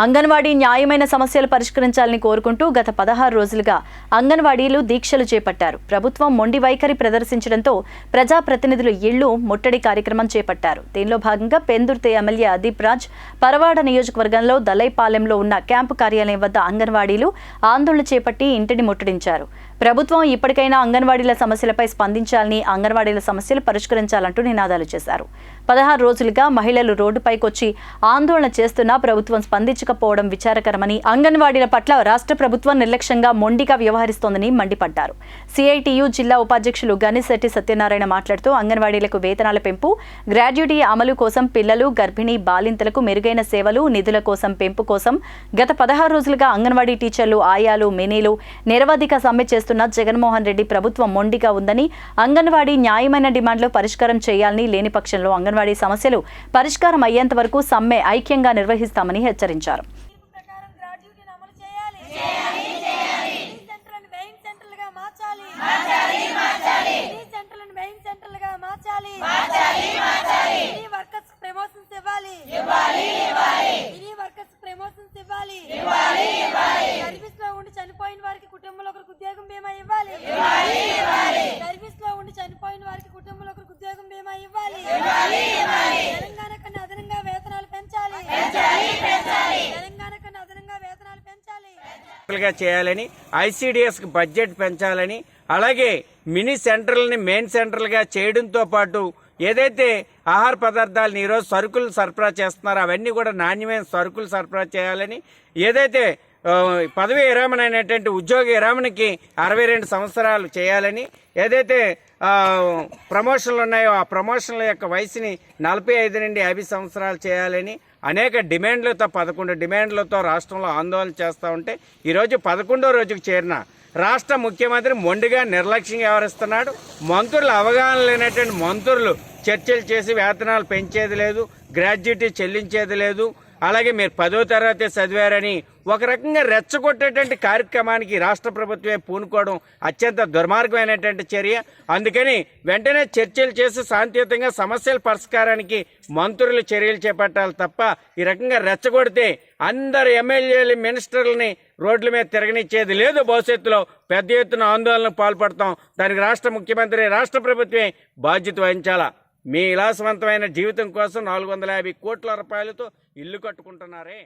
అంగన్వాడీ న్యాయమైన సమస్యలు పరిష్కరించాలని కోరుకుంటూ గత 16 రోజులుగా అంగన్వాడీలు దీక్షలు చేపట్టారు. ప్రభుత్వం మొండి వైఖరి ప్రదర్శించడంతో ప్రజాప్రతినిధులు ఇళ్లు ముట్టడి కార్యక్రమం చేపట్టారు. దీనిలో భాగంగా పెందుర్తి ఎమ్మెల్యే అదీప్ రాజ్ పరవాడ నియోజకవర్గంలో దలైపాలెంలో ఉన్న క్యాంపు కార్యాలయం వద్ద అంగన్వాడీలు ఆందోళన చేపట్టి ఇంటిని ముట్టడించారు. ప్రభుత్వం ఇప్పటికైనా అంగన్వాడీల సమస్యలపై స్పందించాలని, అంగన్వాడీల సమస్యలు పరిష్కరించాలంటూ నినాదాలు చేశారు. 16 రోజులుగా మహిళలు రోడ్డుపైకొచ్చి ఆందోళన చేస్తున్నా ప్రభుత్వం స్పందించకపోవడం విచారకరమని, అంగన్వాడీల పట్ల రాష్ట్ర ప్రభుత్వం నిర్లక్ష్యంగా మొండిగా వ్యవహరిస్తోందని మండిపడ్డారు. సిఐటియు జిల్లా ఉపాధ్యక్షులు గనిశెట్టి సత్యనారాయణ మాట్లాడుతూ అంగన్వాడీలకు వేతనాల పెంపు, గ్రాడ్యుటీ అమలు కోసం, పిల్లలు, గర్భిణీ బాలింతలకు మెరుగైన సేవలు, నిధుల కోసం పెంపు కోసం గత 16 రోజులుగా అంగన్వాడీ టీచర్లు, ఆయాలు, మినీలు నిరవధిక సమ్మె చేస్తున్న జగన్మోహన్ రెడ్డి ప్రభుత్వం మొండిగా ఉందని, అంగన్వాడీ న్యాయమైన డిమాండ్లు పరిష్కారం చేయాలని, లేని పక్షంలో అంగన్వాడీ సమస్యలు పరిష్కారం అయ్యేంత వరకు సమ్మె ఐక్యంగా నిర్వహిస్తామని హెచ్చరించారు. చనిపోయిన వారికి కుటుంబంలో ఒకరికి ఉద్యోగం బీమా ఇవ్వాలి. సర్వీస్ లో ఉండి చనిపోయిన వారికి కుటుంబంలో ఒకరికి ఉద్యోగం బీమా ఇవ్వాలి. తెలంగాణ కన్నా అదనంగా వేతనాలు పెంచాలి. తెలంగాణ కన్నా అదనంగా వేతనాలు పెంచాలి చేయాలని, ఐసిడిఎస్ కి బడ్జెట్ పెంచాలని, అలాగే మినీ సెంటర్లని మెయిన్ సెంటర్లుగా చేయడంతో పాటు ఏదైతే ఆహార పదార్థాలను ఈరోజు సరుకులు సరఫరా చేస్తున్నారో అవన్నీ కూడా నాణ్యమైన సరుకులు సరఫరా చేయాలని, ఏదైతే పదవి విరమణ అయినటువంటి ఉద్యోగ విరమణకి 62 సంవత్సరాలు చేయాలని, ఏదైతే ప్రమోషన్లు ఉన్నాయో ఆ ప్రమోషన్ల యొక్క వయసుని 45 నుండి 50 సంవత్సరాలు చేయాలని అనేక డిమాండ్లతో 11 డిమాండ్లతో రాష్ట్రంలో ఆందోళన చేస్తూ ఉంటే ఈరోజు 11వ రోజుకు చేరిన రాష్ట్ర ముఖ్యమంత్రి మొండిగా నిర్లక్ష్యంగా వ్యవహరిస్తున్నాడు. మంత్రులు అవగాహన లేనటువంటి మంత్రులు చర్చలు చేసి వేతనాలు పెంచేది లేదు, గ్రాడ్యుటీ చెల్లించేది లేదు, అలాగే మీరు 10వ తరగతి చదివారని ఒక రకంగా రెచ్చగొట్టేటువంటి కార్యక్రమానికి రాష్ట్ర ప్రభుత్వమే పూనుకోవడం అత్యంత దుర్మార్గమైనటువంటి చర్య. అందుకని వెంటనే చర్చలు చేసి శాంతియుతంగా సమస్యల పరిష్కారానికి మంత్రులు చర్యలు చేపట్టాలి తప్ప ఈ రకంగా రెచ్చగొడితే అందరు ఎమ్మెల్యేలు, మినిస్టర్లని రోడ్ల మీద తిరగనిచ్చేది లేదు. భవిష్యత్తులో పెద్ద ఎత్తున ఆందోళనకు పాల్పడతాం. దానికి రాష్ట్ర ముఖ్యమంత్రి, రాష్ట్ర ప్రభుత్వమే బాధ్యత వహించాలా. మీ విలాసవంతమైన జీవితం కోసం 450 కోట్ల రూపాయలతో ఇల్లు కట్టుకుంటున్నారే.